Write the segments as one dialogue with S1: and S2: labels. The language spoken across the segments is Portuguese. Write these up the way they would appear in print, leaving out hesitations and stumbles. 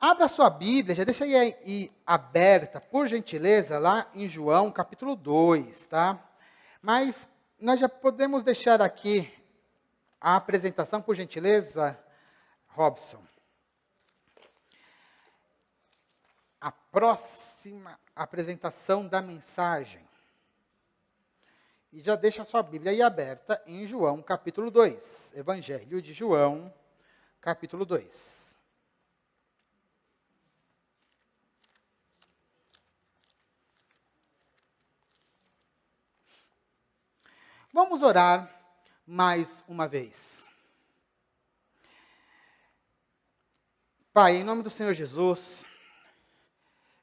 S1: Abra sua Bíblia, já deixa aí aberta, por gentileza, lá em João, capítulo 2, tá? Mas nós já podemos deixar aqui a apresentação, por gentileza, Robson. A próxima apresentação da mensagem. E já deixa a sua Bíblia aí aberta em João, capítulo 2. Evangelho de João, capítulo 2. Vamos orar mais uma vez. Pai, em nome do Senhor Jesus,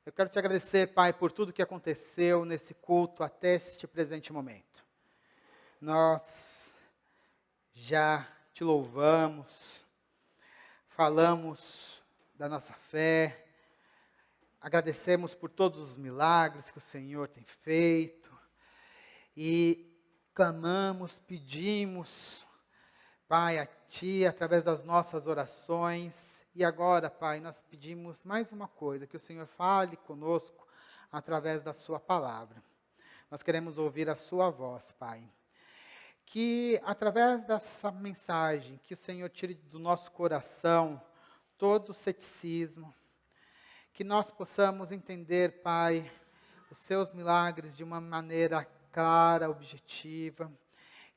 S1: eu quero te agradecer, Pai, por tudo que aconteceu nesse culto até este presente momento. Nós já te louvamos, falamos da nossa fé, agradecemos por todos os milagres que o Senhor tem feito e clamamos, pedimos, Pai, a Ti, através das nossas orações. E agora, Pai, nós pedimos mais uma coisa, que o Senhor fale conosco através da Sua palavra. Nós queremos ouvir a Sua voz, Pai. Que através dessa mensagem, que o Senhor tire do nosso coração todo o ceticismo, que nós possamos entender, Pai, os Seus milagres de uma maneira clara, objetiva,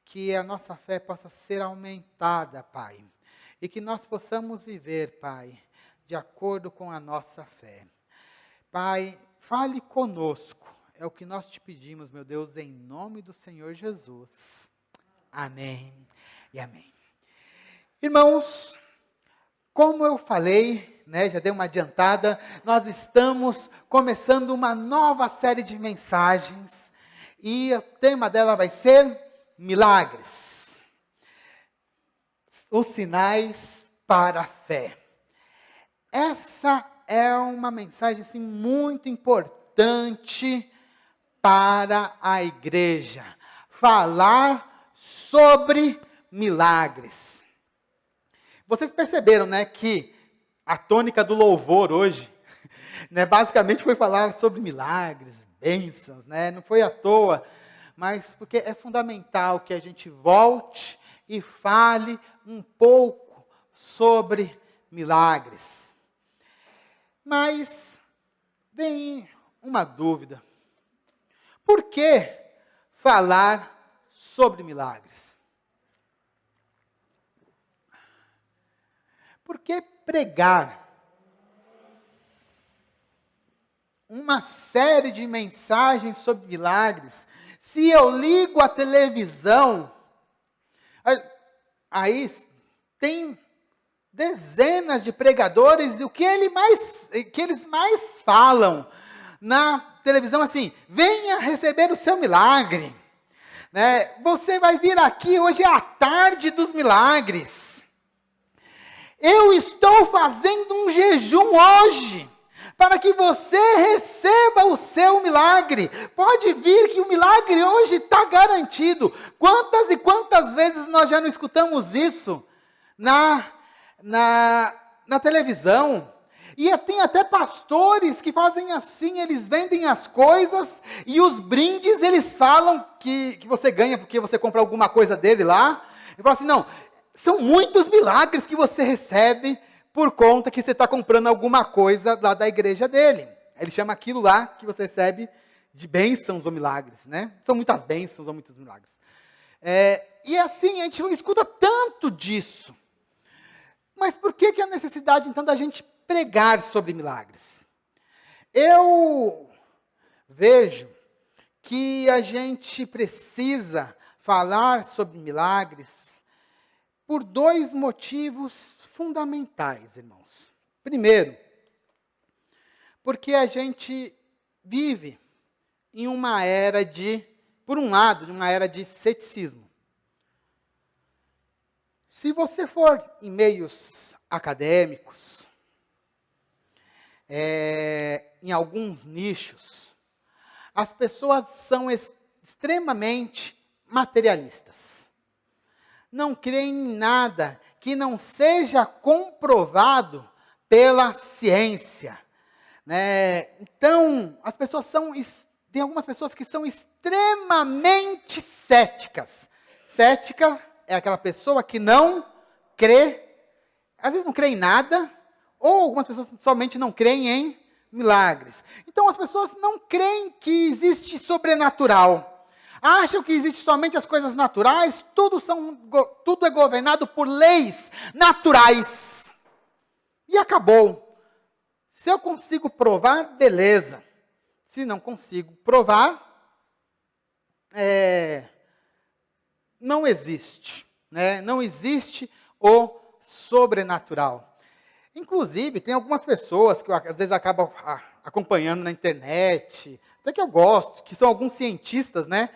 S1: que a nossa fé possa ser aumentada, Pai, e que nós possamos viver, Pai, de acordo com a nossa fé. Pai, fale conosco, é o que nós te pedimos, meu Deus, em nome do Senhor Jesus. Amém e amém. Irmãos, como eu falei, já dei uma adiantada, nós estamos começando uma nova série de mensagens, e o tema dela vai ser milagres. Os sinais para a fé. Essa é uma mensagem assim, muito importante para a igreja. Falar sobre milagres. Vocês perceberam, que a tônica do louvor hoje, basicamente foi falar sobre milagres, bênçãos, não foi à toa, mas porque é fundamental que a gente volte e fale um pouco sobre milagres. Mas vem uma dúvida. Por que falar sobre milagres? Por que pregar uma série de mensagens sobre milagres? Se eu ligo a televisão, aí tem dezenas de pregadores, e o que eles mais falam na televisão assim: venha receber o seu milagre. Você vai vir aqui, hoje é a tarde dos milagres. Eu estou fazendo um jejum hoje, para que você receba o seu milagre. Pode vir que o milagre hoje está garantido. Quantas e quantas vezes nós já não escutamos isso na televisão? E tem até pastores que fazem assim, eles vendem as coisas e os brindes eles falam que você ganha porque você compra alguma coisa dele lá. E fala assim, não, são muitos milagres que você recebe por conta que você está comprando alguma coisa lá da igreja dele. Ele chama aquilo lá que você recebe de bênçãos ou milagres, São muitas bênçãos ou muitos milagres. E assim, a gente escuta tanto disso. Mas por que a necessidade, então, da gente pregar sobre milagres? Eu vejo que a gente precisa falar sobre milagres por dois motivos fundamentais, irmãos. Primeiro, porque a gente vive em uma era por um lado, uma era de ceticismo. Se você for em meios acadêmicos, em alguns nichos, as pessoas são extremamente materialistas. Não creem em nada que não seja comprovado pela ciência, né? Então, tem algumas pessoas que são extremamente céticas. Cética é aquela pessoa que não crê, às vezes não crê em nada, ou algumas pessoas somente não creem em milagres. Então, as pessoas não creem que existe sobrenatural. Acham que existe somente as coisas naturais, tudo é governado por leis naturais. E acabou. Se eu consigo provar, beleza. Se não consigo provar, não existe. Né? Não existe o sobrenatural. Inclusive, tem algumas pessoas que eu, às vezes acabam acompanhando na internet, até que eu gosto, que são alguns cientistas, né?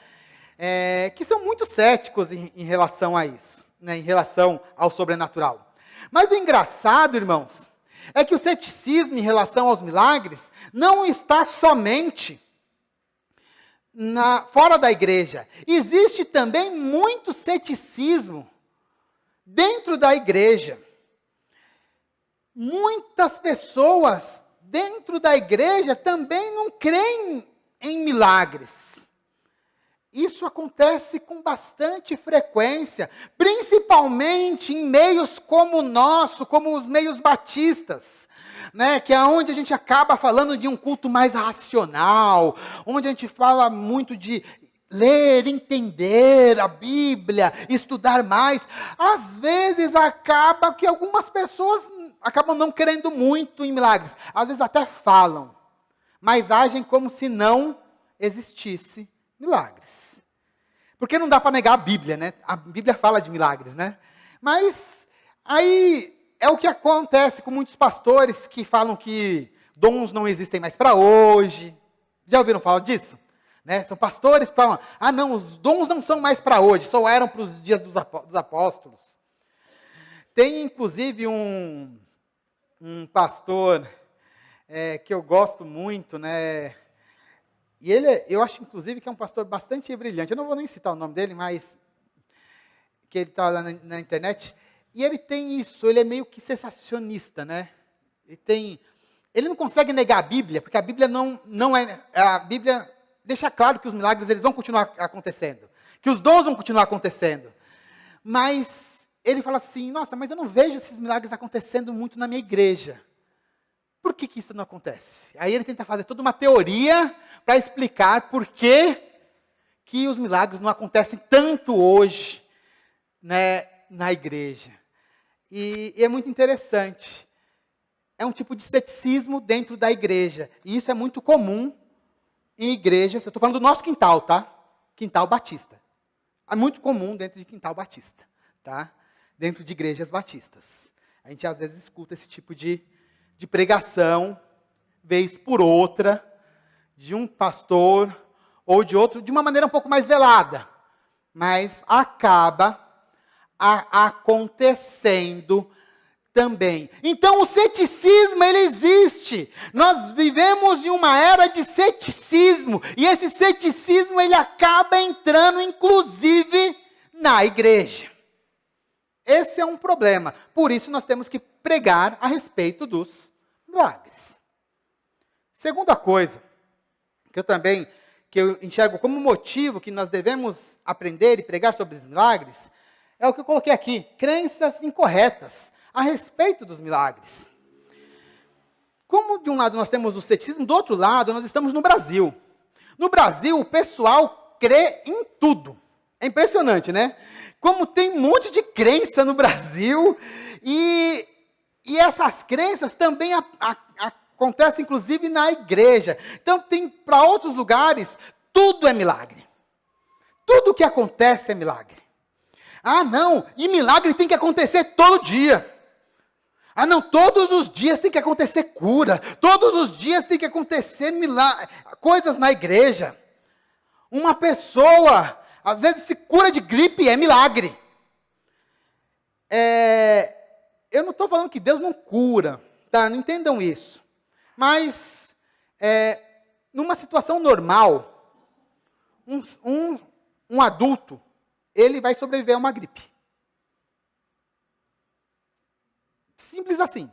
S1: Que são muito céticos em relação a isso, né? Em relação ao sobrenatural. Mas o engraçado, irmãos, é que o ceticismo em relação aos milagres não está somente fora da igreja. Existe também muito ceticismo dentro da igreja. Muitas pessoas dentro da igreja também não creem em milagres. Isso acontece com bastante frequência, principalmente em meios como o nosso, como os meios batistas, né, que é onde a gente acaba falando de um culto mais racional, onde a gente fala muito de ler, entender a Bíblia, estudar mais. Às vezes acaba que algumas pessoas acabam não crendo muito em milagres, às vezes até falam, mas agem como se não existisse milagres. Porque não dá para negar a Bíblia, né? A Bíblia fala de milagres, né? Mas aí é o que acontece com muitos pastores que falam que dons não existem mais para hoje. Já ouviram falar disso? Né? São pastores que falam, não, os dons não são mais para hoje, só eram para os dias dos apóstolos. Tem inclusive um pastor que eu gosto muito, né? E eu acho, inclusive, que é um pastor bastante brilhante. Eu não vou nem citar o nome dele, mas que ele está lá na internet. E ele tem isso, ele é meio que sensacionista, né? Ele não consegue negar a Bíblia, porque a Bíblia não é... A Bíblia deixa claro que os milagres eles vão continuar acontecendo, que os dons vão continuar acontecendo. Mas ele fala assim, nossa, mas eu não vejo esses milagres acontecendo muito na minha igreja. Por que isso não acontece? Aí ele tenta fazer toda uma teoria para explicar por que os milagres não acontecem tanto hoje, né, na igreja. E é muito interessante. É um tipo de ceticismo dentro da igreja. E isso é muito comum em igrejas. Eu estou falando do nosso quintal, tá? Quintal batista. É muito comum dentro de quintal batista, tá? Dentro de igrejas batistas. A gente às vezes escuta esse tipo de pregação, vez por outra, de um pastor ou de outro, de uma maneira um pouco mais velada, mas acaba acontecendo também. Então o ceticismo, ele existe. Nós vivemos em uma era de ceticismo, e esse ceticismo, ele acaba entrando, inclusive, na igreja. Esse é um problema. Por isso nós temos que pregar a respeito dos milagres. Segunda coisa, que eu enxergo como motivo que nós devemos aprender e pregar sobre os milagres, é o que eu coloquei aqui, crenças incorretas a respeito dos milagres. Como de um lado nós temos o ceticismo, do outro lado nós estamos no Brasil. No Brasil o pessoal crê em tudo. É impressionante, né? Como tem um monte de crença no Brasil, e essas crenças também acontecem, inclusive, na igreja. Então, tem para outros lugares, tudo é milagre. Tudo que acontece é milagre. Não, e milagre tem que acontecer todo dia. Não, todos os dias tem que acontecer cura. Todos os dias tem que acontecer coisas na igreja. Uma pessoa... Às vezes se cura de gripe, é milagre. Eu não estou falando que Deus não cura, tá? Não entendam isso. Mas, numa situação normal, um adulto, ele vai sobreviver a uma gripe. Simples assim.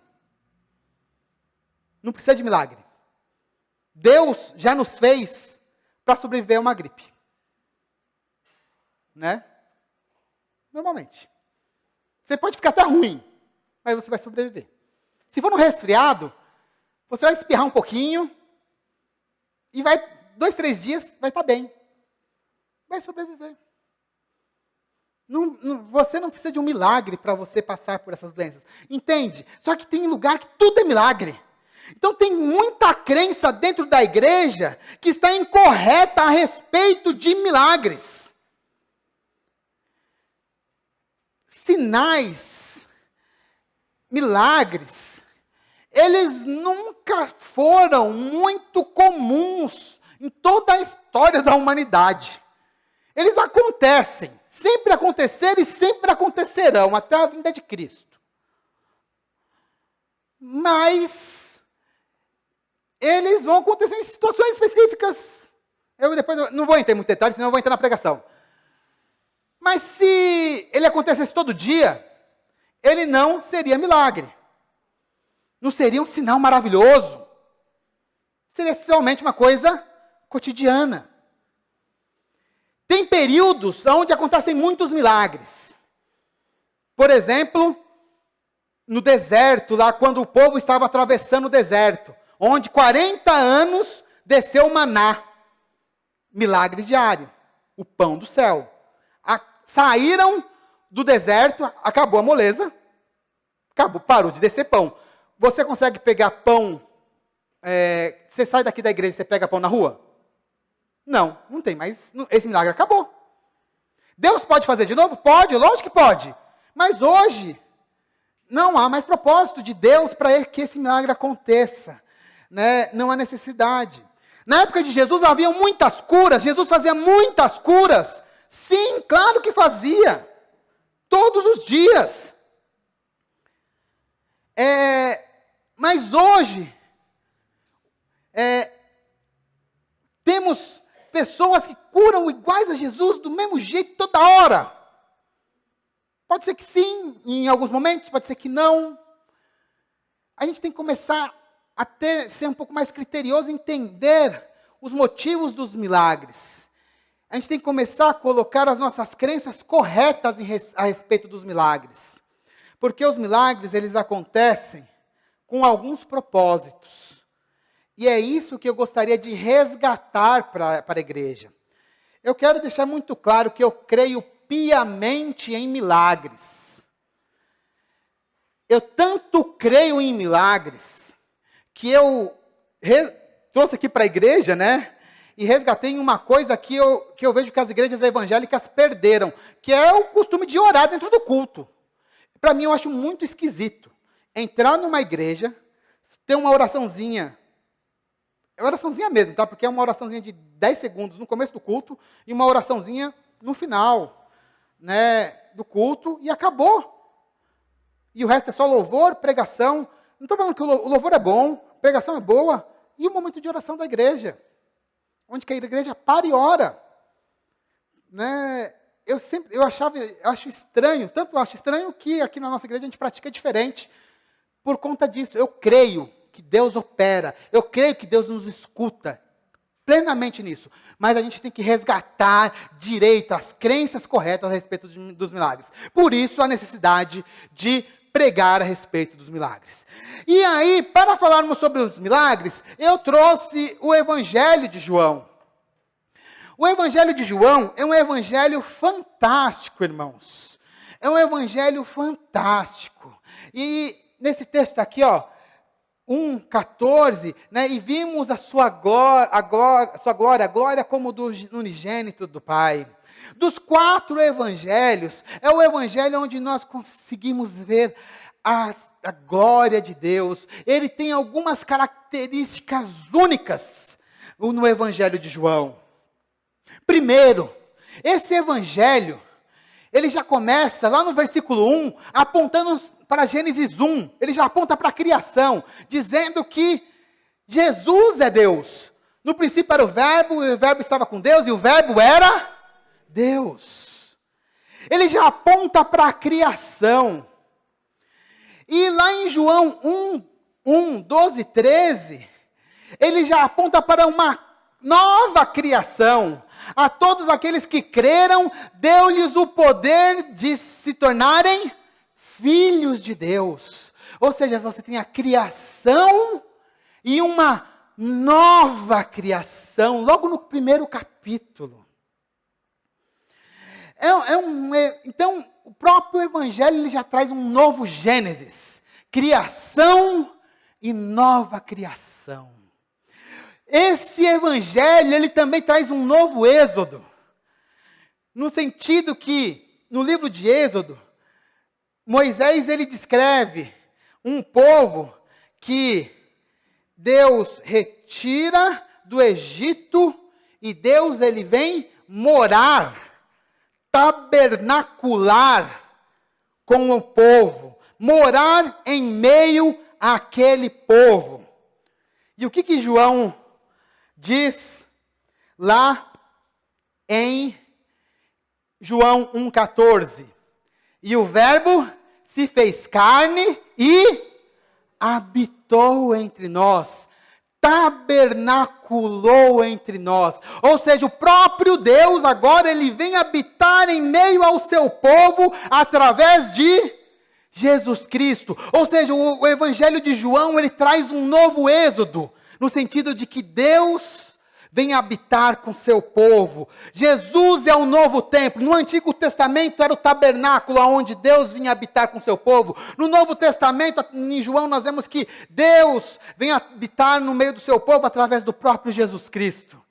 S1: não precisa de milagre. Deus já nos fez para sobreviver a uma gripe. Né? Normalmente. Você pode ficar até ruim, mas você vai sobreviver. Se for um resfriado, você vai espirrar um pouquinho e 2, 3 dias vai estar bem. Vai sobreviver. Você não precisa de um milagre para você passar por essas doenças. Entende? Só que tem lugar que tudo é milagre. Então tem muita crença dentro da igreja que está incorreta a respeito de milagres. Sinais, milagres, eles nunca foram muito comuns em toda a história da humanidade. Eles acontecem, sempre aconteceram e sempre acontecerão, até a vinda de Cristo. Mas, eles vão acontecer em situações específicas. Eu depois não vou entrar em muito detalhe, senão eu vou entrar na pregação. Mas se ele acontecesse todo dia, ele não seria milagre. Não seria um sinal maravilhoso. Seria somente uma coisa cotidiana. Tem períodos onde acontecem muitos milagres. Por exemplo, no deserto, lá quando o povo estava atravessando o deserto, onde 40 anos desceu o maná. Milagre diário. O pão do céu. Saíram do deserto, acabou a moleza, parou de descer pão. Você consegue pegar pão, você sai daqui da igreja e você pega pão na rua? Não tem, mas esse milagre acabou. Deus pode fazer de novo? Pode, lógico que pode. Mas hoje, não há mais propósito de Deus para que esse milagre aconteça. Né? Não há necessidade. Na época de Jesus havia muitas curas, Jesus fazia muitas curas. Sim, claro que fazia. Todos os dias. Mas hoje, temos pessoas que curam iguais a Jesus do mesmo jeito toda hora. Pode ser que sim, em alguns momentos, pode ser que não. A gente tem que começar a ser um pouco mais criterioso, entender os motivos dos milagres. A gente tem que começar a colocar as nossas crenças corretas a respeito dos milagres. Porque os milagres, eles acontecem com alguns propósitos. E é isso que eu gostaria de resgatar para a igreja. Eu quero deixar muito claro que eu creio piamente em milagres. Eu tanto creio em milagres, que eu trouxe aqui para a igreja, né? E resgatei em uma coisa que eu vejo que as igrejas evangélicas perderam, que é o costume de orar dentro do culto. Para mim, eu acho muito esquisito entrar numa igreja, ter uma oraçãozinha, é oraçãozinha mesmo, tá? Porque é uma oraçãozinha de 10 segundos no começo do culto e uma oraçãozinha no final, né, do culto, e acabou. E o resto é só louvor, pregação. Não estou falando que o louvor é bom, a pregação é boa, e o momento de oração da igreja, onde que a igreja para e ora. Né? Eu acho estranho, tanto eu acho estranho que aqui na nossa igreja a gente pratica diferente, por conta disso. Eu creio que Deus opera, eu creio que Deus nos escuta, plenamente nisso, mas a gente tem que resgatar direito as crenças corretas a respeito dos milagres. Por isso a necessidade de pregar a respeito dos milagres. E aí, para falarmos sobre os milagres, eu trouxe o Evangelho de João. O Evangelho de João é um evangelho fantástico, irmãos. É um evangelho fantástico. E nesse texto aqui, 1:14, né, e vimos a sua glória como do unigênito do Pai. Dos 4 evangelhos, é o evangelho onde nós conseguimos ver a glória de Deus. Ele tem algumas características únicas no evangelho de João. Primeiro, esse evangelho, ele já começa lá no versículo 1, apontando para Gênesis 1, ele já aponta para a criação, dizendo que Jesus é Deus. No princípio era o Verbo estava com Deus, e o Verbo era Deus. Ele já aponta para a criação. E lá em João 1, 1, 12 e 13, ele já aponta para uma nova criação. A todos aqueles que creram, deu-lhes o poder de se tornarem filhos de Deus. Ou seja, você tem a criação e uma nova criação, logo no primeiro capítulo. Então, o próprio Evangelho ele já traz um novo Gênesis. Criação e nova criação. Esse Evangelho, ele também traz um novo Êxodo. No sentido que, no livro de Êxodo, Moisés, ele descreve um povo que Deus retira do Egito e Deus, ele vem morar, tabernacular com o povo, morar em meio àquele povo. E o que João diz lá em João 1,14? E o Verbo se fez carne e habitou entre nós, tabernaculou entre nós. Ou seja, o próprio Deus agora ele vem habitar em meio ao seu povo através de Jesus Cristo. Ou seja, o Evangelho de João ele traz um novo êxodo, no sentido de que Deus vem habitar com seu povo. Jesus é o novo templo. No Antigo Testamento era o tabernáculo onde Deus vinha habitar com seu povo. No Novo Testamento, em João, nós vemos que Deus vem habitar no meio do seu povo através do próprio Jesus Cristo.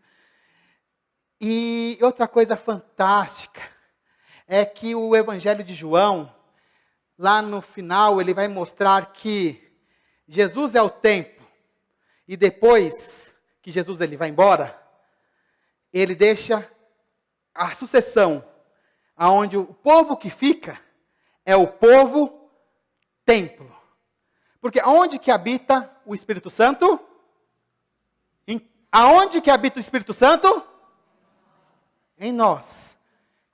S1: E outra coisa fantástica é que o Evangelho de João, lá no final, ele vai mostrar que Jesus é o templo. E depois que Jesus ele vai embora, ele deixa a sucessão, aonde o povo que fica é o povo templo. Porque aonde que habita o Espírito Santo? Aonde que habita o Espírito Santo? Em nós.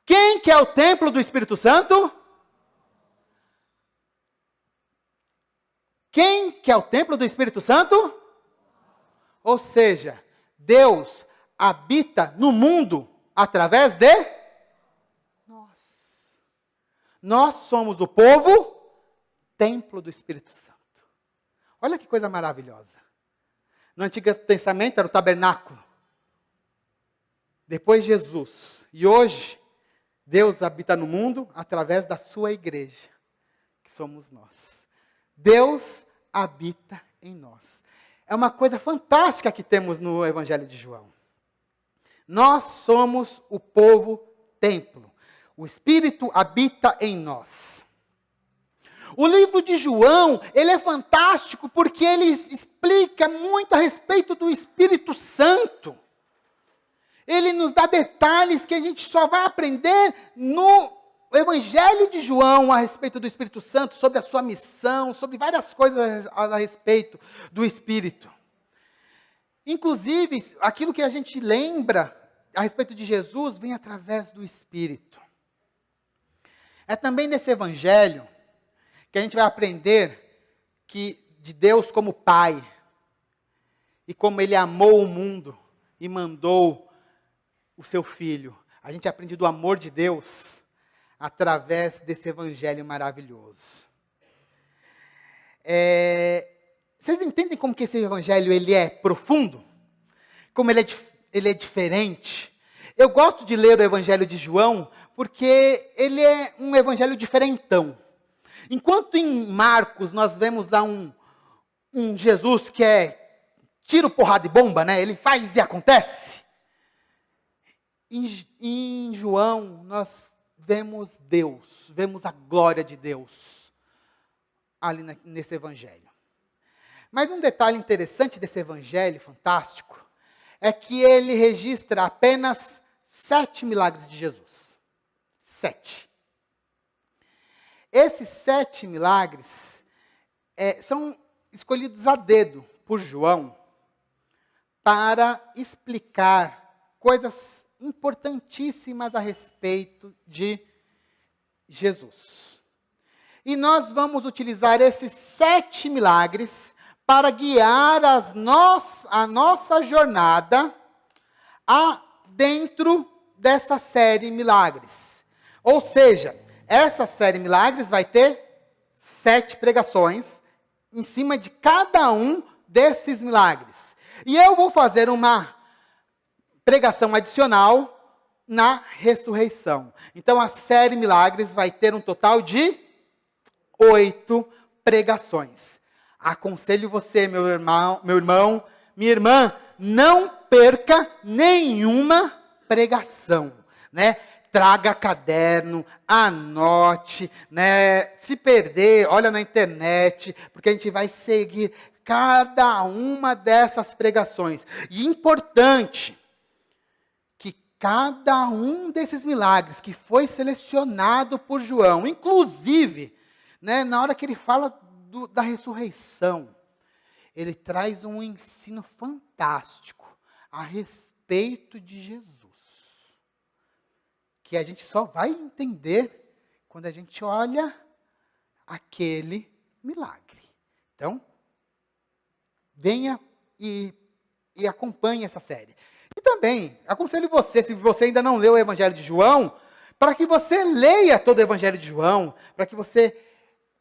S1: Quem que é o templo do Espírito Santo? Quem que é o templo do Espírito Santo? Ou seja, Deus habita no mundo através de nós. Nós somos o povo, templo do Espírito Santo. Olha que coisa maravilhosa. No Antigo Testamento era o tabernáculo. Depois Jesus. E hoje, Deus habita no mundo através da sua igreja, que somos nós. Deus habita em nós. É uma coisa fantástica que temos no Evangelho de João. Nós somos o povo templo. O Espírito habita em nós. O livro de João, ele é fantástico porque ele explica muito a respeito do Espírito Santo. Ele nos dá detalhes que a gente só vai aprender no Evangelho de João a respeito do Espírito Santo, sobre a sua missão, sobre várias coisas a respeito do Espírito. Inclusive, aquilo que a gente lembra a respeito de Jesus vem através do Espírito. É também nesse Evangelho que a gente vai aprender de Deus como Pai, e como Ele amou o mundo e mandou o seu Filho. A gente aprende do amor de Deus através desse Evangelho maravilhoso. Vocês entendem como que esse Evangelho ele é profundo? Como ele é diferente? Eu gosto de ler o Evangelho de João, porque ele é um Evangelho diferentão. Enquanto em Marcos nós vemos lá um Jesus que é tiro, porrada e bomba, né? Ele faz e acontece. Em João nós vemos Deus, vemos a glória de Deus ali nesse Evangelho. Mas um detalhe interessante desse Evangelho fantástico é que ele registra apenas 7 milagres de Jesus. 7. Esses 7 milagres são escolhidos a dedo por João para explicar coisas importantíssimas a respeito de Jesus. E nós vamos utilizar esses 7 milagres para guiar a nossa jornada dentro dessa série Milagres. Ou seja, essa série Milagres vai ter 7 pregações em cima de cada um desses milagres. E eu vou fazer uma pregação adicional na ressurreição. Então a série Milagres vai ter um total de 8 pregações. Aconselho você, meu irmão, minha irmã, não perca nenhuma pregação, né? Traga caderno, anote, né? Se perder, olha na internet, porque a gente vai seguir cada uma dessas pregações. E importante que cada um desses milagres que foi selecionado por João, inclusive, né, na hora que ele fala da ressurreição, ele traz um ensino fantástico a respeito de Jesus, que a gente só vai entender quando a gente olha aquele milagre. Então, venha e acompanhe essa série. E também, aconselho você, se você ainda não leu o Evangelho de João, para que você leia todo o Evangelho de João, para que você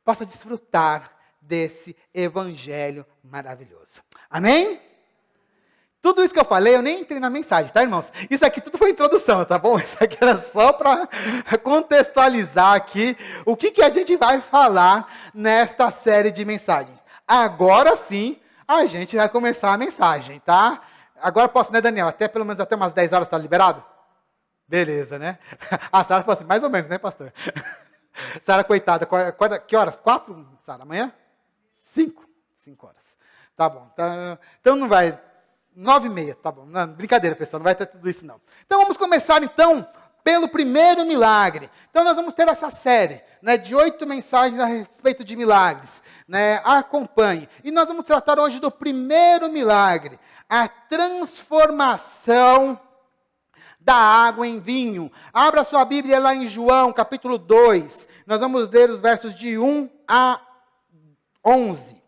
S1: possa desfrutar desse Evangelho maravilhoso. Amém? Tudo isso que eu falei, eu nem entrei na mensagem, tá, irmãos? Isso aqui tudo foi introdução, tá bom? Isso aqui era só para contextualizar aqui o que a gente vai falar nesta série de mensagens. Agora sim, a gente vai começar a mensagem, tá? Agora posso, né, Daniel? Pelo menos até umas 10 horas tá liberado? Beleza, né? A Sara falou assim, mais ou menos, né, pastor? Sara, coitada, acorda, que horas? 4, Sara? Amanhã? 5 horas. Tá bom. Então não vai... 9h30, tá bom. Não, brincadeira, pessoal, não vai ter tudo isso não. Então vamos começar então pelo primeiro milagre. Então nós vamos ter essa série, né, de 8 mensagens a respeito de milagres, né? Acompanhe. E nós vamos tratar hoje do primeiro milagre, a transformação da água em vinho. Abra sua Bíblia lá em João, capítulo 2. Nós vamos ler os versos de 1 a 11.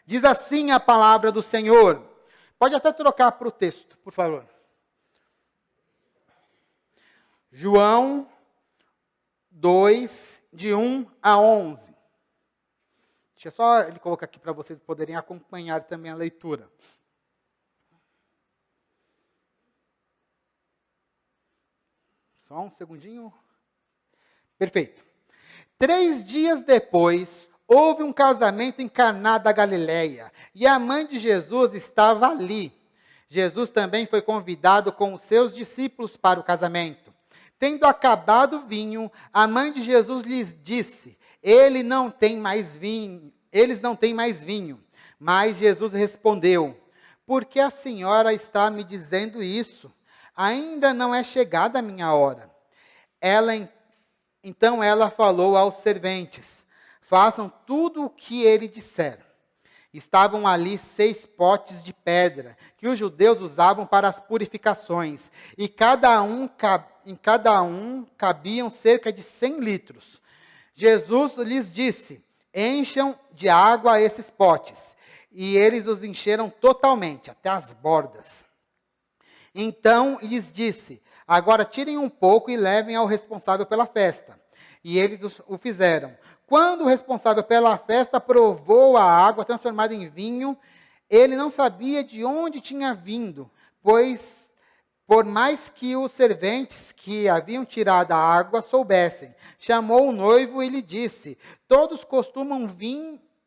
S1: Diz assim a palavra do Senhor. Pode até trocar para o texto, por favor. João 2, de 1 a 11. Deixa só ele colocar aqui para vocês poderem acompanhar também a leitura. Só um segundinho. Perfeito. 3 dias depois, houve um casamento em Caná da Galileia, e a mãe de Jesus estava ali. Jesus também foi convidado com os seus discípulos para o casamento. Tendo acabado o vinho, a mãe de Jesus lhes disse: eles não têm mais vinho. Mas Jesus respondeu: por que a senhora está me dizendo isso? Ainda não é chegada a minha hora. Então ela falou aos serventes: façam tudo o que ele disser. Estavam ali 6 potes de pedra, que os judeus usavam para as purificações, e em cada um cabiam cerca de 100 litros. Jesus lhes disse: encham de água esses potes. E eles os encheram totalmente, até as bordas. Então lhes disse: agora tirem um pouco e levem ao responsável pela festa. E eles o fizeram. Quando o responsável pela festa provou a água transformada em vinho, ele não sabia de onde tinha vindo, pois, por mais que os serventes que haviam tirado a água soubessem, chamou o noivo e lhe disse: todos costumam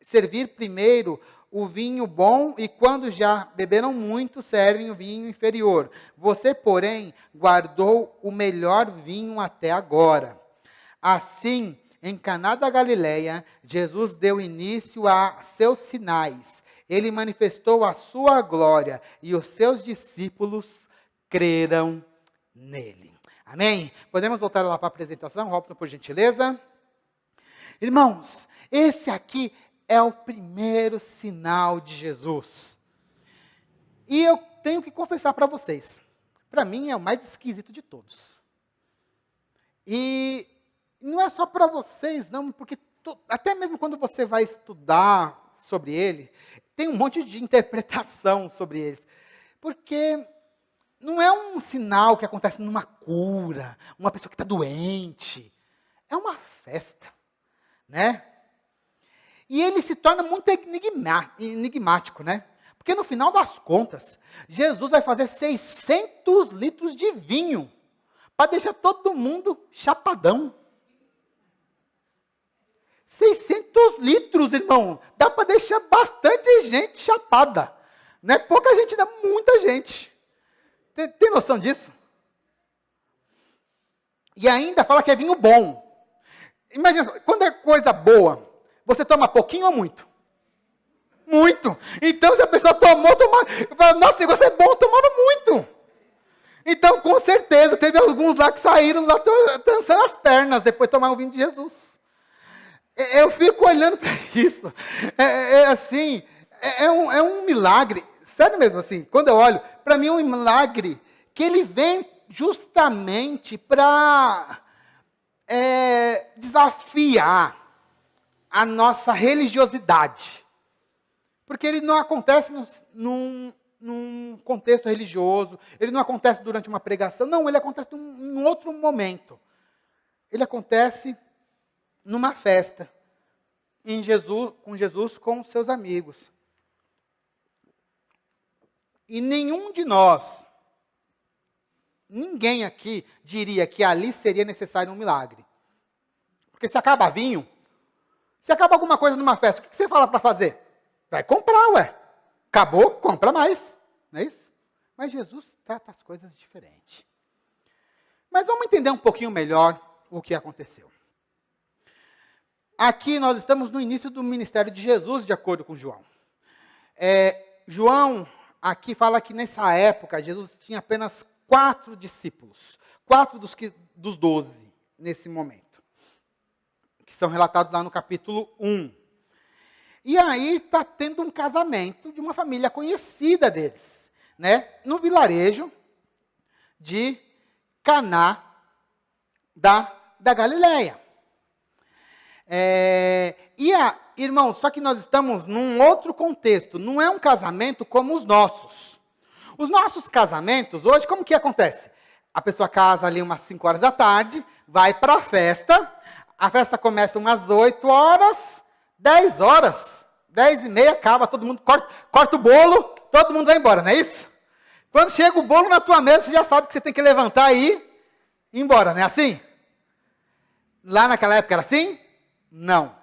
S1: servir primeiro o vinho bom, e quando já beberam muito, servem o vinho inferior. Você, porém, guardou o melhor vinho até agora. Assim, em Caná da Galileia, Jesus deu início a seus sinais. Ele manifestou a sua glória e os seus discípulos creram nele. Amém? Podemos voltar lá para a apresentação, Robson, por gentileza? Irmãos, esse aqui é o primeiro sinal de Jesus. E eu tenho que confessar para vocês, para mim é o mais esquisito de todos. E não é só para vocês, não, porque até mesmo quando você vai estudar sobre ele, tem um monte de interpretação sobre eles. Porque não é um sinal que acontece numa cura, uma pessoa que está doente. É uma festa, né? E ele se torna muito enigmático, né? Porque no final das contas, Jesus vai fazer 600 litros de vinho para deixar todo mundo chapadão. 600 litros, irmão. Dá para deixar bastante gente chapada. Não é pouca gente, não é muita gente. Tem noção disso? E ainda fala que é vinho bom. Imagina, quando é coisa boa, você toma pouquinho ou muito? Muito. Então, se a pessoa tomou, fala, nossa, esse negócio é bom, eu tomava muito. Então, com certeza, teve alguns lá que saíram lá trançando as pernas, depois de tomar o vinho de Jesus. Eu fico olhando para isso. Assim, é um milagre. Sério mesmo, assim, quando eu olho, para mim é um milagre que ele vem justamente para desafiar a nossa religiosidade. Porque ele não acontece num contexto religioso, ele não acontece durante uma pregação, não, ele acontece em outro momento. Ele acontece numa festa, com Jesus com seus amigos. E nenhum de nós, ninguém aqui diria que ali seria necessário um milagre. Porque se acaba vinho, se acaba alguma coisa numa festa, o que você fala para fazer? Vai comprar, ué. Acabou, compra mais. Não é isso? Mas Jesus trata as coisas diferente. Mas vamos entender um pouquinho melhor o que aconteceu. Aqui nós estamos no início do ministério de Jesus, de acordo com João. João aqui fala que nessa época Jesus tinha apenas 4 discípulos. 4 dos 12 nesse momento. Que são relatados lá no capítulo 1. E aí está tendo um casamento de uma família conhecida deles, né? No vilarejo de Caná da Galileia. Irmãos, só que nós estamos num outro contexto, não é um casamento como os nossos. Os nossos casamentos, hoje, como que acontece? A pessoa casa ali umas 5 horas da tarde, vai para a festa começa umas 8 horas, 10 horas, 10 e meia, acaba, todo mundo corta o bolo, todo mundo vai embora, não é isso? Quando chega o bolo na tua mesa, você já sabe que você tem que levantar e ir embora, não é assim? Lá naquela época era assim? Não.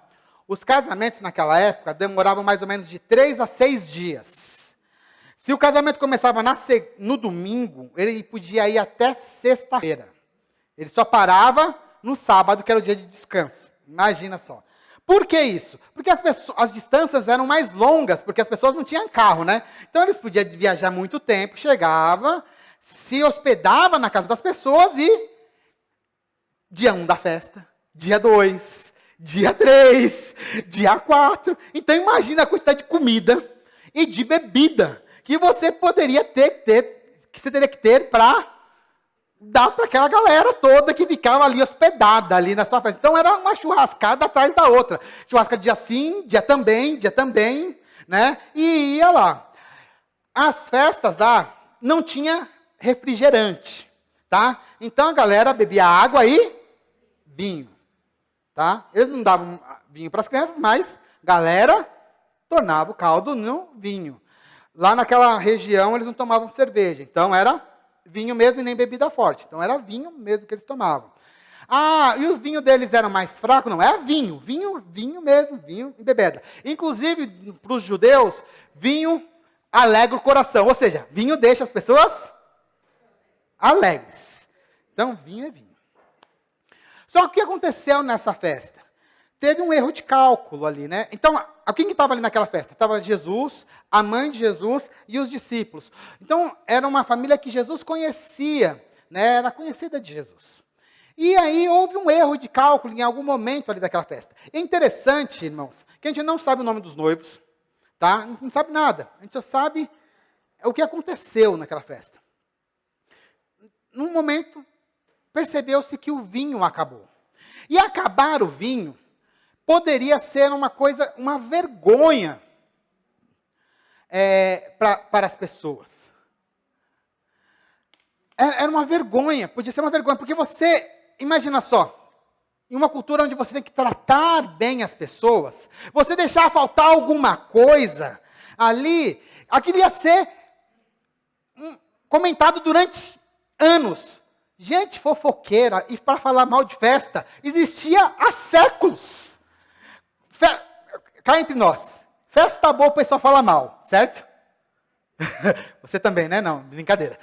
S1: Os casamentos naquela época demoravam mais ou menos de 3 a 6 dias. Se o casamento começava no domingo, ele podia ir até sexta-feira. Ele só parava no sábado, que era o dia de descanso. Imagina só. Por que isso? Porque as distâncias eram mais longas, porque as pessoas não tinham carro, né? Então eles podiam viajar muito tempo, chegava, se hospedava na casa das pessoas e dia 1 da festa, dia 2, dia 3, dia 4. Então imagina a quantidade de comida e de bebida que você poderia que você teria que ter para dar para aquela galera toda que ficava ali hospedada ali na sua festa. Então era uma churrascada atrás da outra. Churrasca dia sim, dia também, né? E ia lá. As festas lá não tinha refrigerante, tá? Então a galera bebia água e vinho, tá? Eles não davam vinho para as crianças, mas galera tornava o caldo no vinho. Lá naquela região eles não tomavam cerveja, então era vinho mesmo e nem bebida forte. Então era vinho mesmo que eles tomavam. E os vinhos deles eram mais fracos? Não, era vinho mesmo, vinho e bebida. Inclusive, para os judeus, vinho alegra o coração. Ou seja, vinho deixa as pessoas alegres. Então, vinho é vinho. Só que o que aconteceu nessa festa? Teve um erro de cálculo ali, né? Então, quem que estava ali naquela festa? Estava Jesus, a mãe de Jesus e os discípulos. Então, era uma família que Jesus conhecia, né? Era conhecida de Jesus. E aí, houve um erro de cálculo em algum momento ali daquela festa. É interessante, irmãos, que a gente não sabe o nome dos noivos, tá? A gente não sabe nada. A gente só sabe o que aconteceu naquela festa. Num momento, percebeu-se que o vinho acabou. E acabar o vinho poderia ser uma vergonha para as pessoas. Era uma vergonha, podia ser uma vergonha, porque você, imagina só, em uma cultura onde você tem que tratar bem as pessoas, você deixar faltar alguma coisa ali, aquilo ia ser comentado durante anos. Gente fofoqueira e para falar mal de festa existia há séculos. Cá entre nós, festa boa o pessoal fala mal, certo? Você também, né? Não, brincadeira.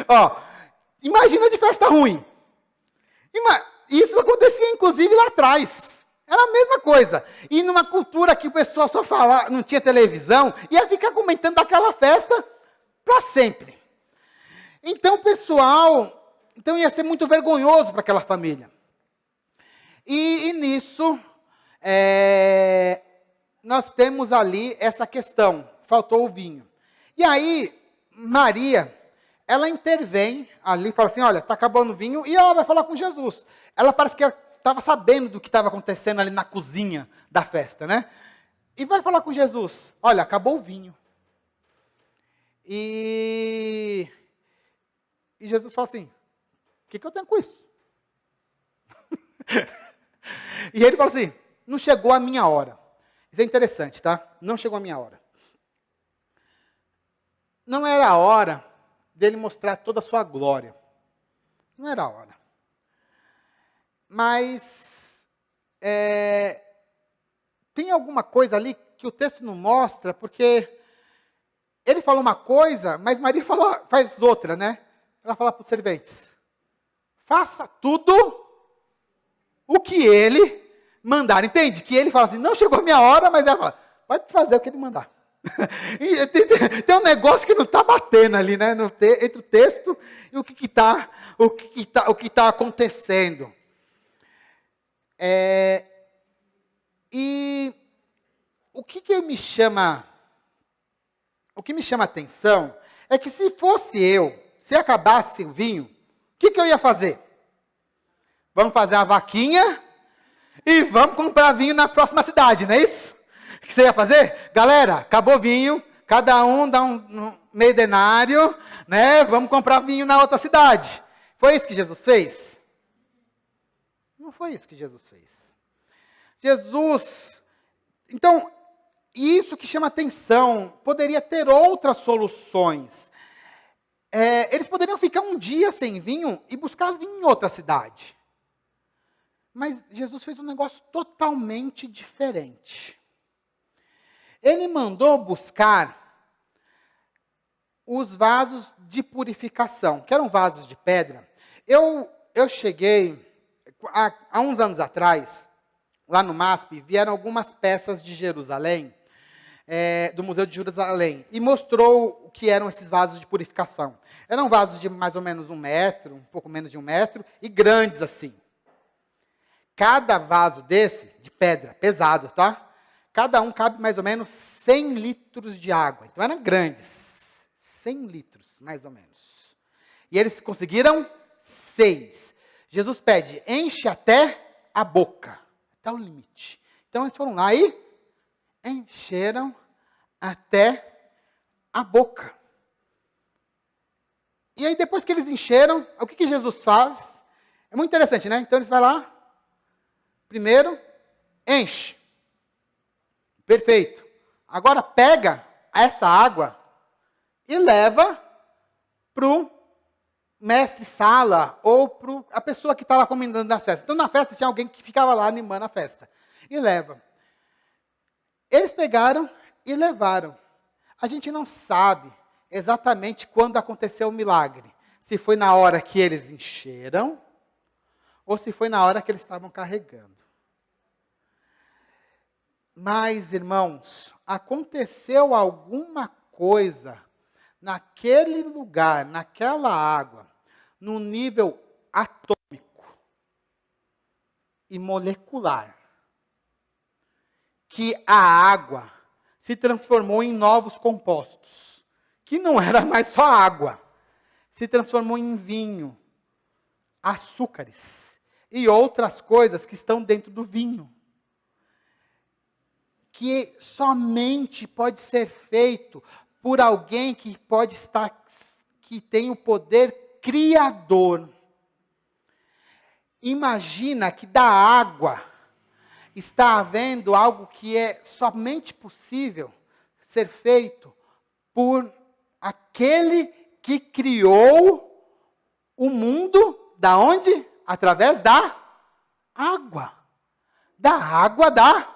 S1: Ó, imagina de festa ruim. Isso acontecia, inclusive, lá atrás. Era a mesma coisa. E numa cultura que o pessoal só falava, não tinha televisão, ia ficar comentando daquela festa para sempre. Então, então ia ser muito vergonhoso para aquela família. E nisso, nós temos ali essa questão. Faltou o vinho. E aí, Maria, ela intervém ali, fala assim, olha, está acabando o vinho, e ela vai falar com Jesus. Ela parece que estava sabendo do que estava acontecendo ali na cozinha da festa, né? E vai falar com Jesus, olha, acabou o vinho. E Jesus fala assim, o que eu tenho com isso? E ele fala assim, não chegou a minha hora. Isso é interessante, tá? Não chegou a minha hora. Não era a hora dele mostrar toda a sua glória. Não era a hora. Mas tem alguma coisa ali que o texto não mostra, porque ele fala uma coisa, mas Maria faz outra, né? Ela fala para os serventes, faça tudo o que ele mandar. Entende? Que ele fala assim, não chegou a minha hora, mas ela fala, pode fazer o que ele mandar. Tem um negócio que não está batendo ali, né? Entre o texto e o que está acontecendo. E o que me chama a atenção é que se fosse se acabasse o vinho, o que eu ia fazer? Vamos fazer uma vaquinha e vamos comprar vinho na próxima cidade, não é isso? O que você ia fazer? Galera, acabou o vinho, cada um dá um meio denário, né? Vamos comprar vinho na outra cidade. Foi isso que Jesus fez? Não foi isso que Jesus fez. Então, isso que chama atenção, poderia ter outras soluções. Eles poderiam ficar um dia sem vinho e buscar vinho em outra cidade. Mas Jesus fez um negócio totalmente diferente. Ele mandou buscar os vasos de purificação, que eram vasos de pedra. Eu cheguei, há uns anos atrás, lá no MASP, vieram algumas peças de Jerusalém, do Museu de Jerusalém, e mostrou o que eram esses vasos de purificação. Eram vasos de mais ou menos 1 metro, um pouco menos de 1 metro, e grandes assim. Cada vaso desse, de pedra, pesado, tá? Cada um cabe mais ou menos 100 litros de água. Então eram grandes. 100 litros, mais ou menos. E eles conseguiram 6. Jesus pede, enche até a boca. Até o limite. Então eles foram lá e encheram até a boca. E aí depois que eles encheram, o que Jesus faz? É muito interessante, né? Então eles vão lá, primeiro, enche. Perfeito. Agora pega essa água e leva para o mestre-sala ou para a pessoa que está lá comandando nas festas. Então, na festa tinha alguém que ficava lá animando a festa. E leva. Eles pegaram e levaram. A gente não sabe exatamente quando aconteceu o milagre. Se foi na hora que eles encheram ou se foi na hora que eles estavam carregando. Mas, irmãos, aconteceu alguma coisa naquele lugar, naquela água, no nível atômico e molecular, que a água se transformou em novos compostos, que não era mais só água, se transformou em vinho, açúcares e outras coisas que estão dentro do vinho. que somente pode ser feito por alguém que pode estar, que tem o poder criador. Imagina que da água está havendo algo que é somente possível ser feito por aquele que criou o mundo, da onde? Através da água. Da água da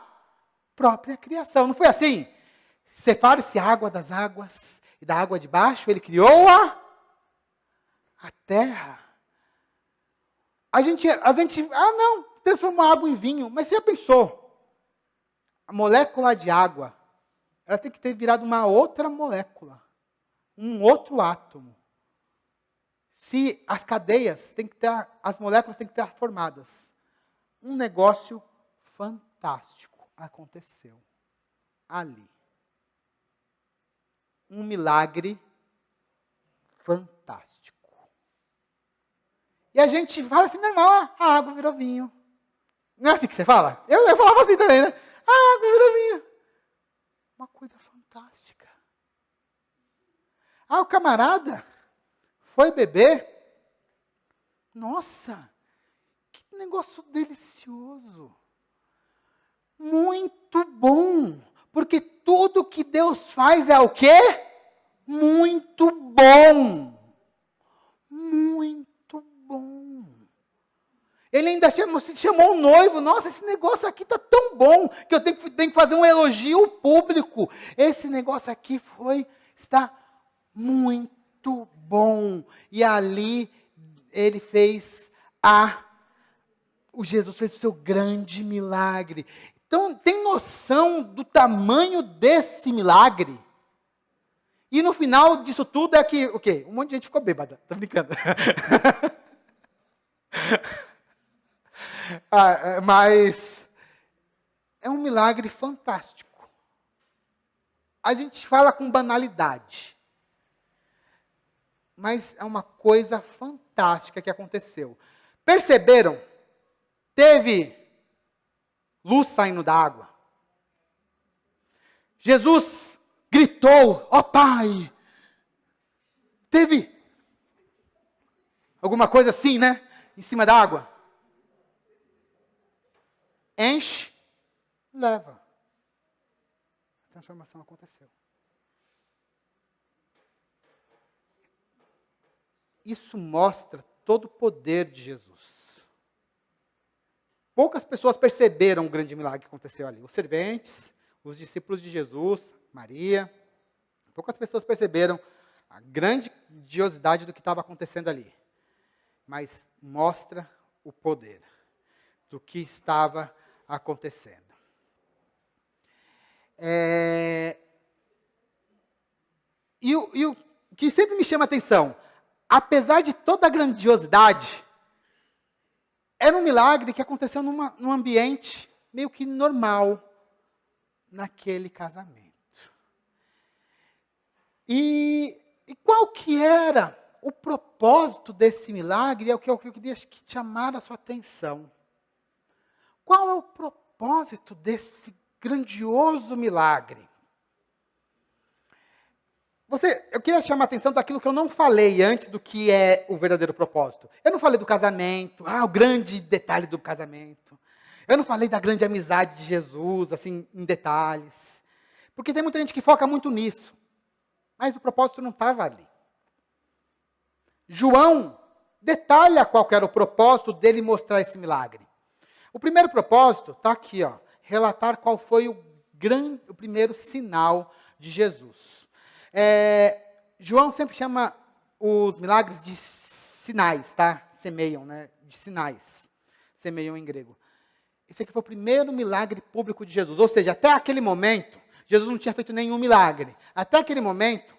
S1: própria criação. Não foi assim? Separe-se a água das águas e da água de baixo, ele criou a terra. A gente, não, transformou a água em vinho. Mas você já pensou? A molécula de água, ela tem que ter virado uma outra molécula. Um outro átomo. Se as cadeias têm que ter, as moléculas têm que estar formadas. Um negócio fantástico aconteceu ali. Um milagre fantástico. E a gente fala assim, normal, a água virou vinho. Não é assim que você fala? Eu falava assim também, né? A água virou vinho. Uma coisa fantástica. O camarada foi beber. Nossa, que negócio delicioso. Muito bom. Porque tudo que Deus faz é o quê? Muito bom. Muito bom. Ele ainda chamou o noivo. Nossa, esse negócio aqui está tão bom que eu tenho que fazer um elogio público. Esse negócio aqui está muito bom. E ali ele fez o Jesus fez o seu grande milagre. Então, tem noção do tamanho desse milagre? E no final disso tudo é que, o quê? Um monte de gente ficou bêbada. Tô brincando. Mas é um milagre fantástico. A gente fala com banalidade. Mas é uma coisa fantástica que aconteceu. Perceberam? Teve luz saindo da água. Jesus gritou, ó Pai. Teve alguma coisa assim, né? Em cima da água. Enche, leva. A transformação aconteceu. Isso mostra todo o poder de Jesus. Poucas pessoas perceberam o grande milagre que aconteceu ali. Os serventes, os discípulos de Jesus, Maria. Poucas pessoas perceberam a grandiosidade do que estava acontecendo ali. Mas mostra o poder do que estava acontecendo. E o que sempre me chama a atenção, apesar de toda a grandiosidade, era um milagre que aconteceu num ambiente meio que normal naquele casamento. E qual que era o propósito desse milagre? É o que eu queria chamar a sua atenção. Qual é o propósito desse grandioso milagre? Eu queria chamar a atenção daquilo que eu não falei antes do que é o verdadeiro propósito. Eu não falei do casamento, o grande detalhe do casamento. Eu não falei da grande amizade de Jesus, assim, em detalhes. Porque tem muita gente que foca muito nisso. Mas o propósito não estava ali. João detalha qual era o propósito dele mostrar esse milagre. O primeiro propósito está aqui, relatar qual foi o primeiro sinal de Jesus. João sempre chama os milagres de sinais, tá? Semeiam, né? De sinais. Semeiam em grego. Esse aqui foi o primeiro milagre público de Jesus. Ou seja, até aquele momento, Jesus não tinha feito nenhum milagre. Até aquele momento,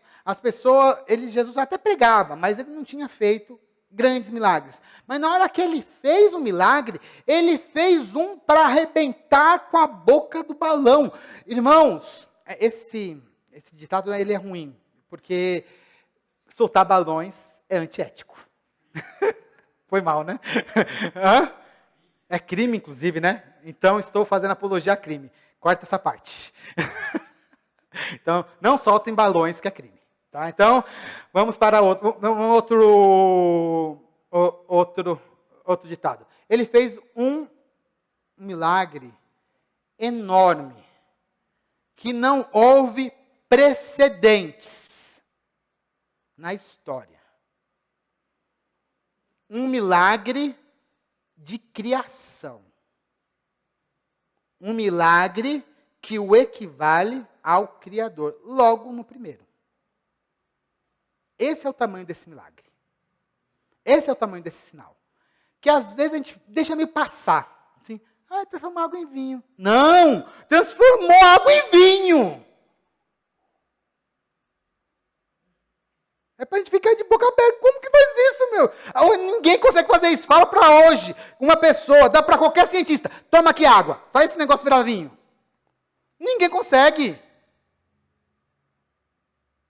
S1: Jesus até pregava, mas ele não tinha feito grandes milagres. Mas na hora que ele fez o milagre, ele fez um para arrebentar com a boca do balão. Irmãos, esse ditado ele é ruim, porque soltar balões é antiético. Foi mal, né? É crime, inclusive, né? Então, estou fazendo apologia a crime. Corta essa parte. Então, não soltem balões, que é crime. Tá? Então, vamos para outro ditado. Ele fez um milagre enorme, que não houve precedentes na história. Um milagre de criação. Um milagre que o equivale ao Criador, logo no primeiro. Esse é o tamanho desse milagre. Esse é o tamanho desse sinal. Que às vezes a gente deixa meio passar. Assim, transformou água em vinho. Não! Transformou água em vinho! É para a gente ficar de boca aberta. Como que faz isso, meu? Ninguém consegue fazer isso. Fala para hoje. Uma pessoa, dá para qualquer cientista. Toma aqui água. Faz esse negócio virar vinho. Ninguém consegue.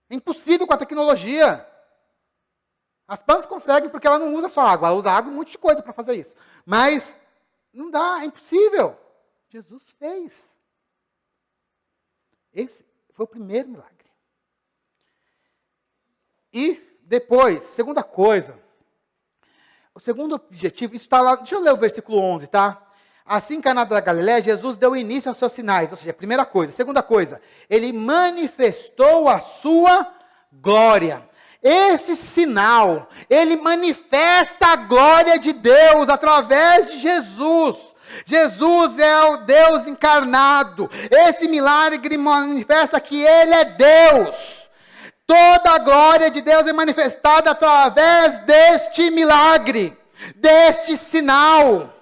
S1: É impossível com a tecnologia. As plantas conseguem porque ela não usa só água. Ela usa água e um monte de coisa para fazer isso. Mas não dá, é impossível. Jesus fez. Esse foi o primeiro milagre. E depois, segunda coisa, o segundo objetivo, isso está lá, deixa eu ler o versículo 11, tá? Assim, em Caná da Galileia, Jesus deu início aos seus sinais, ou seja, primeira coisa. Segunda coisa, ele manifestou a sua glória. Esse sinal, ele manifesta a glória de Deus através de Jesus. Jesus é o Deus encarnado. Esse milagre manifesta que ele é Deus. Toda a glória de Deus é manifestada através deste milagre, deste sinal.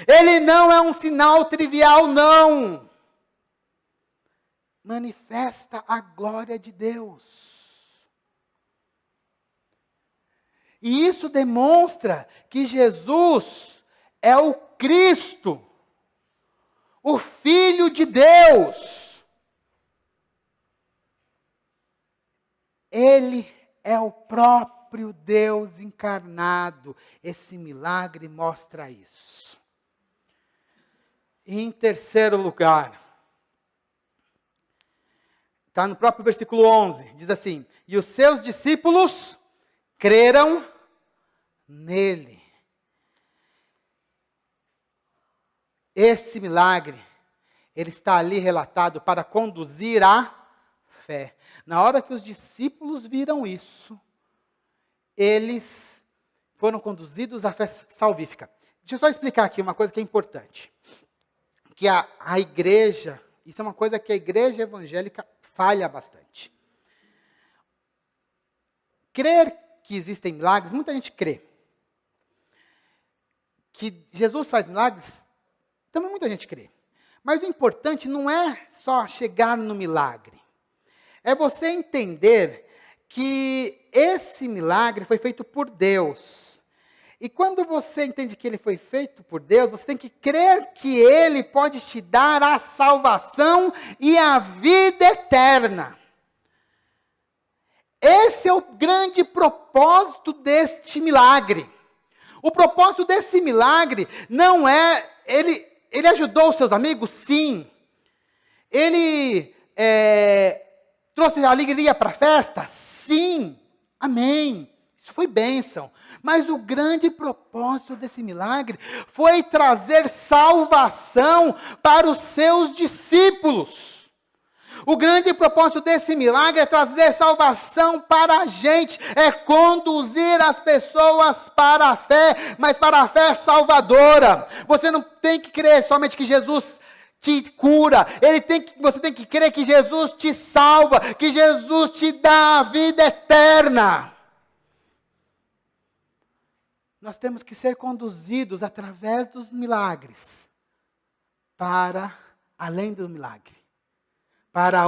S1: Ele não é um sinal trivial, não. Manifesta a glória de Deus. E isso demonstra que Jesus é o Cristo, o Filho de Deus. Ele é o próprio Deus encarnado. Esse milagre mostra isso. E em terceiro lugar, está no próprio versículo 11, diz assim: e os seus discípulos creram nele. Esse milagre, ele está ali relatado para conduzir a fé. Na hora que os discípulos viram isso, eles foram conduzidos à fé salvífica. Deixa eu só explicar aqui uma coisa que é importante. Que a igreja, isso é uma coisa que a igreja evangélica falha bastante. Crer que existem milagres, muita gente crê. Que Jesus faz milagres, também muita gente crê. Mas o importante não é só chegar no milagre. É você entender que esse milagre foi feito por Deus. E quando você entende que ele foi feito por Deus, você tem que crer que ele pode te dar a salvação e a vida eterna. Esse é o grande propósito deste milagre. O propósito desse milagre não é... Ele ajudou os seus amigos? Sim. Ele trouxe alegria para a festa? Sim. Amém. Isso foi bênção. Mas o grande propósito desse milagre foi trazer salvação para os seus discípulos. O grande propósito desse milagre é trazer salvação para a gente, é conduzir as pessoas para a fé, mas para a fé salvadora. Você não tem que crer somente que Jesus te cura, você tem que crer que Jesus te salva, que Jesus te dá a vida eterna. Nós temos que ser conduzidos através dos milagres, para além do milagre, para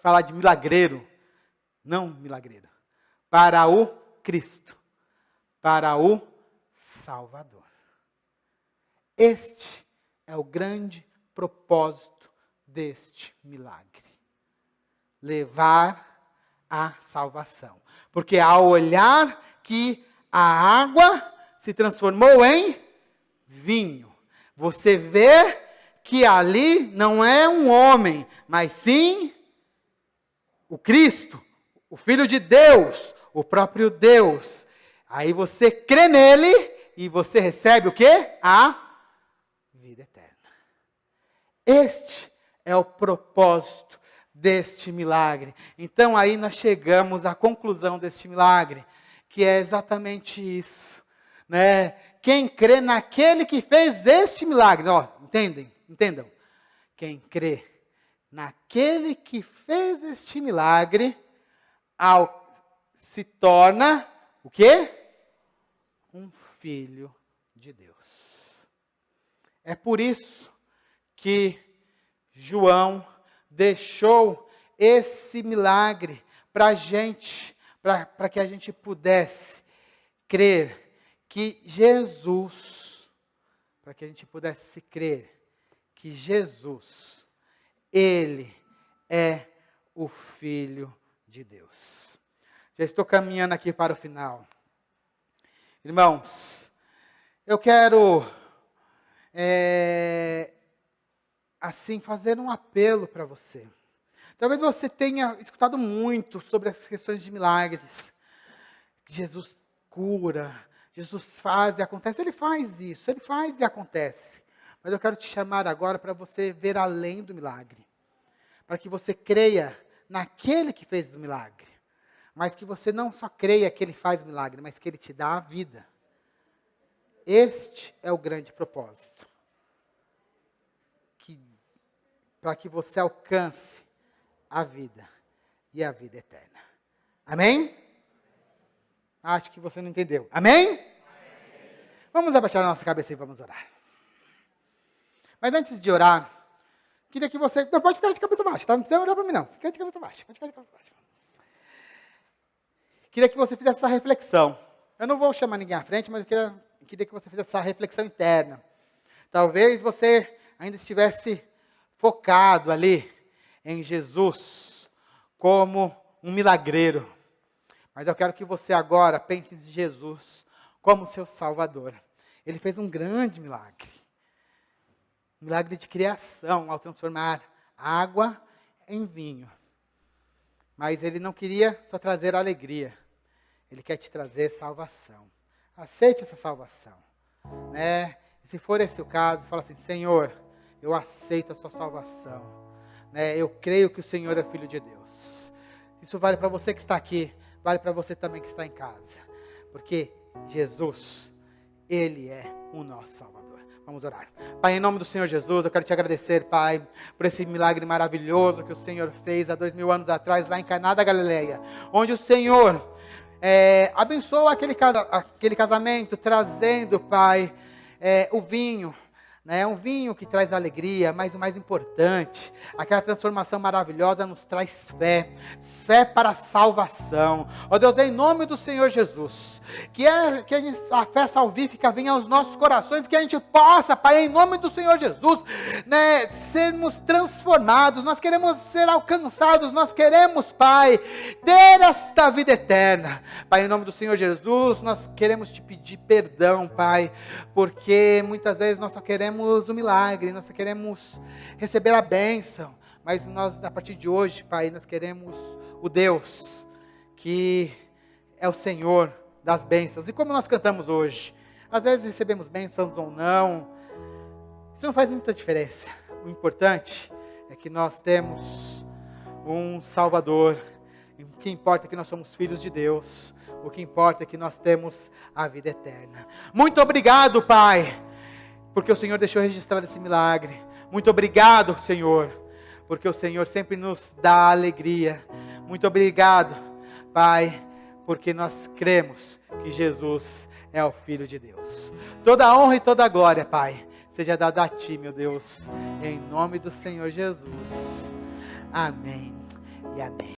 S1: falar de milagreiro, não milagreiro, para o Cristo, para o Salvador. Este é o grande propósito deste milagre. Levar a salvação. Porque ao olhar que a água se transformou em vinho, Você vê que ali não é um homem, mas sim o Cristo, o Filho de Deus, o próprio Deus. Aí você crê nele e você recebe o quê? A vida eterna. Este é o propósito deste milagre. Então aí nós chegamos à conclusão deste milagre, que é exatamente isso, né? Quem crê naquele que fez este milagre, ó, entendam. Quem crê naquele que fez este milagre, se torna o quê? Um filho de Deus. É por isso que João deixou esse milagre para a gente, para que a gente pudesse crer que Jesus, para que a gente pudesse crer que Jesus, Ele é o Filho de Deus. Já estou caminhando aqui para o final. Irmãos, eu quero, assim, fazer um apelo para você. Talvez você tenha escutado muito sobre as questões de milagres. Jesus cura, Jesus faz e acontece. Ele faz isso, Ele faz e acontece. Mas eu quero te chamar agora para você ver além do milagre. Para que você creia naquele que fez o milagre. Mas que você não só creia que Ele faz o milagre, mas que Ele te dá a vida. Este é o grande propósito. Para que você alcance a vida e a vida eterna. Amém? Acho que você não entendeu. Amém? Amém. Vamos abaixar a nossa cabeça e vamos orar. Mas antes de orar, queria que você... Não, pode ficar de cabeça baixa, tá? Não precisa orar para mim, não. Fica de cabeça baixa. Pode ficar de cabeça baixa. Queria que você fizesse essa reflexão. Eu não vou chamar ninguém à frente, mas eu queria que você fizesse essa reflexão interna. Talvez você ainda estivesse focado ali em Jesus como um milagreiro. Mas eu quero que você agora pense em Jesus como seu Salvador. Ele fez um grande milagre. Um milagre de criação, ao transformar água em vinho. Mas Ele não queria só trazer alegria. Ele quer te trazer salvação. Aceite essa salvação. Né? E se for esse o caso, fala assim: Senhor, eu aceito a sua salvação. Né? Eu creio que o Senhor é Filho de Deus. Isso vale para você que está aqui. Vale para você também que está em casa. Porque Jesus, Ele é o nosso Salvador. Vamos orar. Pai, em nome do Senhor Jesus, eu quero te agradecer, Pai, por esse milagre maravilhoso que o Senhor fez há 2000 anos atrás, lá em Caná da Galileia. Onde o Senhor abençoou aquele casamento, trazendo, Pai, o vinho. É um vinho que traz alegria, mas o mais importante, aquela transformação maravilhosa nos traz fé. Fé para a salvação. Ó Deus, em nome do Senhor Jesus, que a fé salvífica venha aos nossos corações, que a gente possa, Pai, em nome do Senhor Jesus, né, sermos transformados. Nós queremos ser alcançados, nós queremos, Pai, ter esta vida eterna. Pai, em nome do Senhor Jesus, nós queremos te pedir perdão, Pai, porque muitas vezes nós só queremos do milagre, nós queremos receber a bênção, mas nós, a partir de hoje, Pai, nós queremos o Deus, que é o Senhor das bênçãos. E como nós cantamos hoje, às vezes recebemos bênçãos ou não, isso não faz muita diferença. O importante é que nós temos um Salvador, e o que importa é que nós somos filhos de Deus, o que importa é que nós temos a vida eterna. Muito obrigado, Pai, porque o Senhor deixou registrado esse milagre. Muito obrigado, Senhor, porque o Senhor sempre nos dá alegria. Muito obrigado, Pai, porque nós cremos que Jesus é o Filho de Deus. Toda a honra e toda a glória, Pai, seja dada a Ti, meu Deus, em nome do Senhor Jesus. Amém e amém.